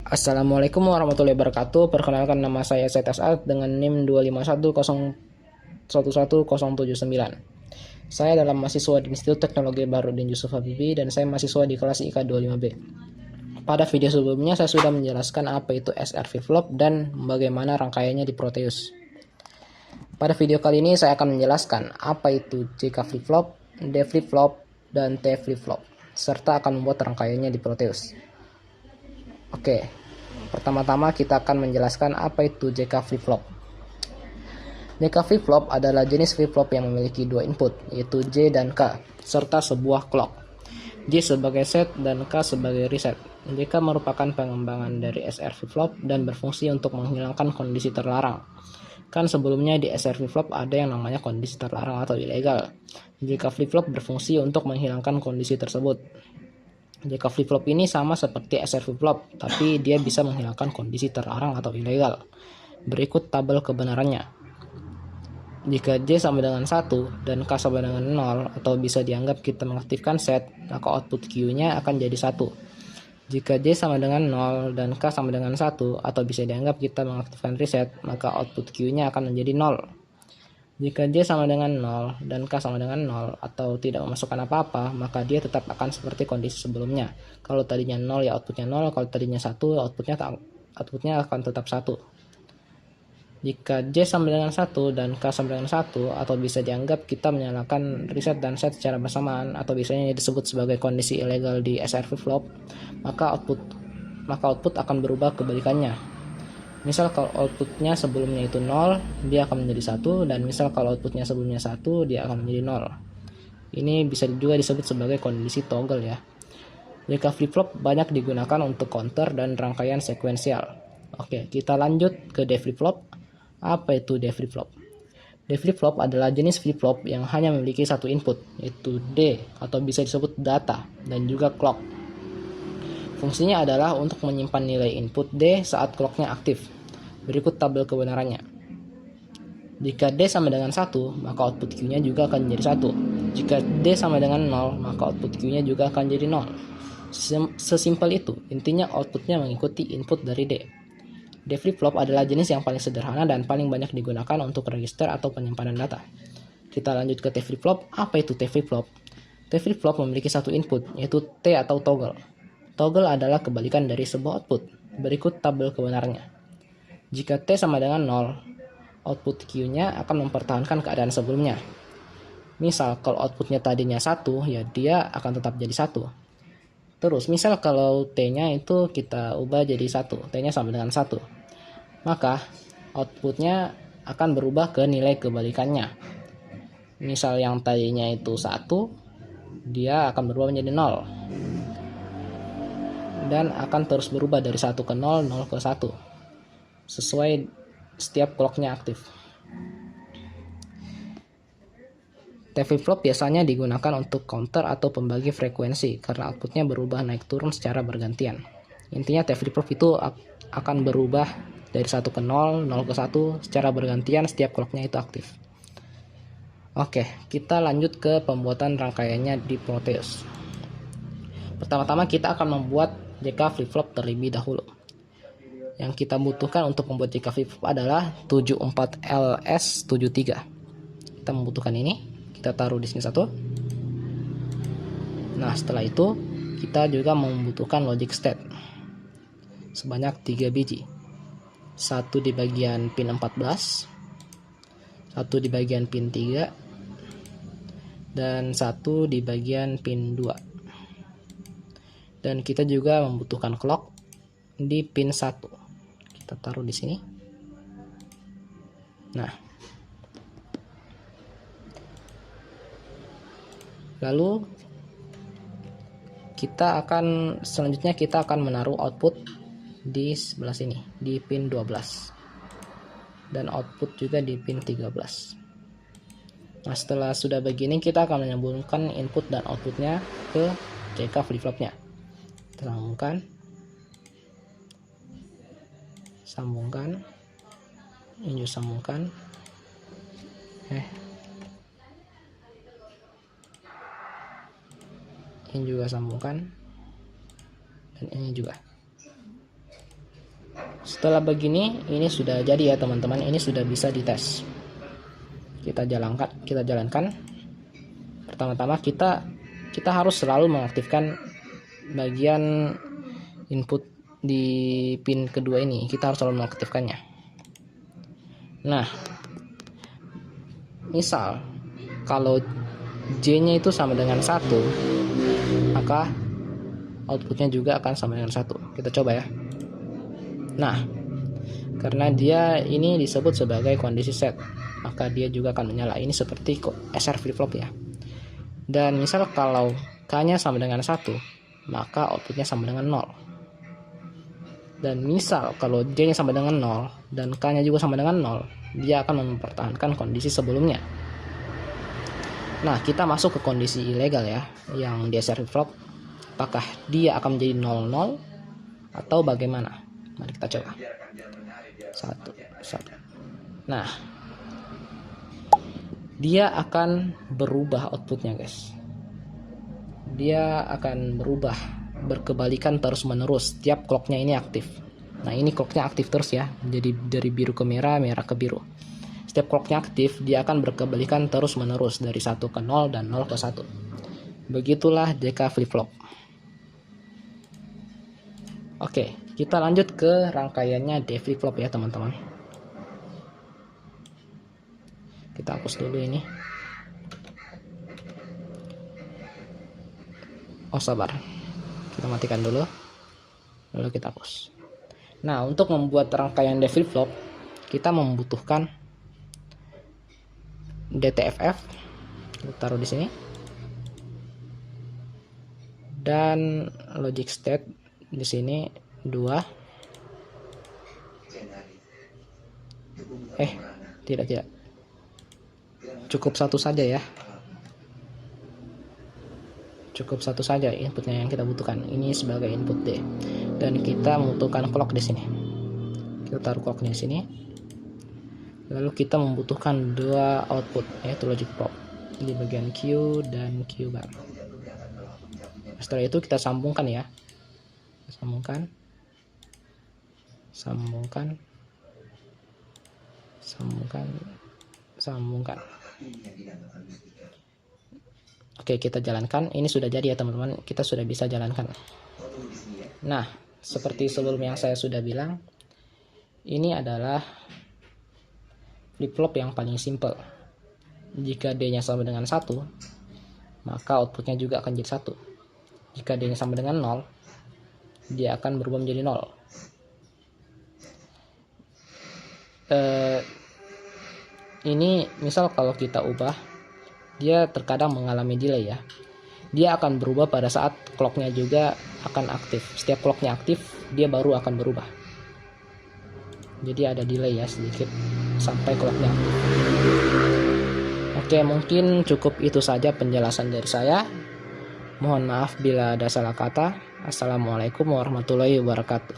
Assalamualaikum warahmatullahi wabarakatuh. Perkenalkan, nama saya Said As'ad dengan NIM 251011079. Saya adalah mahasiswa di Institut Teknologi Baharudin Yusuf Habibie dan saya mahasiswa di kelas IK 25B. Pada video sebelumnya saya sudah menjelaskan apa itu SR flip-flop dan bagaimana rangkaiannya di Proteus. Pada video kali ini saya akan menjelaskan apa itu JK flip-flop, D flip-flop, dan T flip-flop, serta akan membuat rangkaiannya di Proteus. Oke, pertama-tama kita akan menjelaskan apa itu JK flip-flop. JK flip-flop adalah jenis flip-flop yang memiliki dua input, yaitu J dan K, serta sebuah clock. J sebagai set dan K sebagai reset. JK merupakan pengembangan dari SR flip-flop dan berfungsi untuk menghilangkan kondisi terlarang. Kan sebelumnya di SR flip-flop ada yang namanya kondisi terlarang atau ilegal. JK flip-flop berfungsi untuk menghilangkan kondisi tersebut. JK flip-flop ini sama seperti SR flip-flop, tapi dia bisa menghilangkan kondisi terlarang atau ilegal. Berikut tabel kebenarannya. Jika J sama dengan 1 dan K sama dengan 0, atau bisa dianggap kita mengaktifkan set, maka output Q-nya akan jadi 1. Jika J sama dengan 0 dan K sama dengan 1, atau bisa dianggap kita mengaktifkan reset, maka output Q-nya akan menjadi 0. Jika J sama dengan 0 dan K sama dengan 0 atau tidak memasukkan apa-apa, maka dia tetap akan seperti kondisi sebelumnya. Kalau tadinya 0 ya outputnya 0, kalau tadinya 1 outputnya akan tetap 1. Jika J sama dengan 1 dan K sama dengan 1, atau bisa dianggap kita menyalakan reset dan set secara bersamaan, atau biasanya disebut sebagai kondisi ilegal di SR flip-flop, maka output akan berubah kebalikannya. Misal kalau outputnya sebelumnya itu 0, dia akan menjadi 1, dan misal kalau outputnya sebelumnya 1, dia akan menjadi 0. Ini bisa juga disebut sebagai kondisi toggle ya. JK flip-flop banyak digunakan untuk counter dan rangkaian sekuensial. Oke, kita lanjut ke D flip-flop. Apa itu D flip-flop? D flip-flop adalah jenis flip-flop yang hanya memiliki satu input, yaitu D, atau bisa disebut data, dan juga clock. Fungsinya adalah untuk menyimpan nilai input D saat clocknya aktif. Berikut tabel kebenarannya. Jika D sama dengan 1, maka output Q-nya juga akan menjadi 1. Jika D sama dengan 0, maka output Q-nya juga akan jadi 0. Sesimpel itu, intinya outputnya mengikuti input dari D. D flip-flop adalah jenis yang paling sederhana dan paling banyak digunakan untuk register atau penyimpanan data. Kita lanjut ke T flip-flop. Apa itu T flip-flop? T flip-flop memiliki satu input, yaitu T atau toggle. Toggle adalah kebalikan dari sebuah output. Berikut tabel kebenarannya. Jika T sama dengan 0, output Q-nya akan mempertahankan keadaan sebelumnya. Misal kalau outputnya tadinya 1, ya dia akan tetap jadi 1. Terus misal kalau T-nya itu kita ubah jadi 1, T-nya sama dengan 1, maka outputnya akan berubah ke nilai kebalikannya. Misal yang tadinya itu 1, dia akan berubah menjadi 0. Dan akan terus berubah dari 1 ke 0, 0 ke 1. Sesuai setiap clocknya aktif. T flip-flop biasanya digunakan untuk counter atau pembagi frekuensi karena outputnya berubah naik turun secara bergantian. Intinya T flip-flop itu akan berubah dari 1 ke 0, 0 ke 1 secara bergantian setiap clocknya itu aktif. Oke, kita lanjut ke pembuatan rangkaiannya di Proteus. Pertama-tama kita akan membuat JK flip-flop terlebih dahulu. Yang kita butuhkan untuk membuat JK flip-flop adalah 74LS73. Kita membutuhkan ini. Kita taruh di sini satu. Nah, setelah itu kita juga membutuhkan logic state sebanyak 3 biji. Satu di bagian pin 14, satu di bagian pin 3, dan satu di bagian pin 2. Dan kita juga membutuhkan clock di pin 1. Kita taruh di sini. Nah, lalu selanjutnya kita akan menaruh output di sebelah sini, di pin 12, dan output juga di pin 13. Nah, setelah sudah begini kita akan menyambungkan input dan outputnya ke JK flip-flopnya. Kita sambungkan, ini juga sambungkan. Ini juga sambungkan, dan ini juga. Setelah begini, ini sudah jadi ya teman-teman, ini sudah bisa dites. Kita jalankan. Pertama-tama kita harus selalu mengaktifkan bagian input di pin kedua ini. Kita harus selalu mengaktifkannya. Nah, misal kalau J-nya itu sama dengan 1, maka outputnya juga akan sama dengan 1. Kita coba ya. Nah, karena dia ini disebut sebagai kondisi set, maka dia juga akan menyala. Ini seperti SR flip flop ya. Dan misal kalau K-nya sama dengan 1, maka outputnya sama dengan 0. Dan misal kalau J-nya sama dengan 0 dan K-nya juga sama dengan 0, dia akan mempertahankan kondisi sebelumnya. Nah, kita masuk ke kondisi ilegal ya, yang di SR flip flop. Apakah dia akan menjadi 00 atau bagaimana? Mari kita coba. Satu. Nah, dia akan berubah outputnya guys. Dia akan berubah, berkebalikan terus menerus setiap clocknya ini aktif. Nah, ini clocknya aktif terus ya, jadi dari biru ke merah, merah ke biru. Setiap clocknya aktif, dia akan berkebalikan terus menerus dari 1 ke 0 dan 0 ke 1. Begitulah DK flip flop. Oke, kita lanjut ke rangkaiannya D flip flop ya teman-teman. Kita hapus dulu ini. Oh sabar, kita matikan dulu, lalu kita hapus. Nah, untuk membuat rangkaian D flip flop, kita membutuhkan DTFF, kita taruh di sini, dan logic state di sini 2. Tidak, cukup satu saja ya. Cukup satu saja inputnya yang kita butuhkan. Ini sebagai input D. Dan kita membutuhkan clock di sini. Kita taruh clocknya di sini. Lalu kita membutuhkan 2 output, yaitu logic probe di bagian Q dan Q bar. Setelah itu kita sambungkan ya. Sambungkan. Oke, kita jalankan. Ini sudah jadi ya teman-teman, kita sudah bisa jalankan. Nah, seperti sebelumnya yang saya sudah bilang, ini adalah flip flop yang paling simple. Jika D-nya sama dengan 1, maka outputnya juga akan jadi 1. Jika D-nya sama dengan 0, dia akan berubah menjadi 0. Ini misal kalau kita ubah, dia terkadang mengalami delay ya. Dia akan berubah pada saat clocknya juga akan aktif. Setiap clocknya aktif, dia baru akan berubah. Jadi ada delay ya sedikit sampai clocknya aktif. Oke, mungkin cukup itu saja penjelasan dari saya. Mohon maaf bila ada salah kata. Assalamualaikum warahmatullahi wabarakatuh.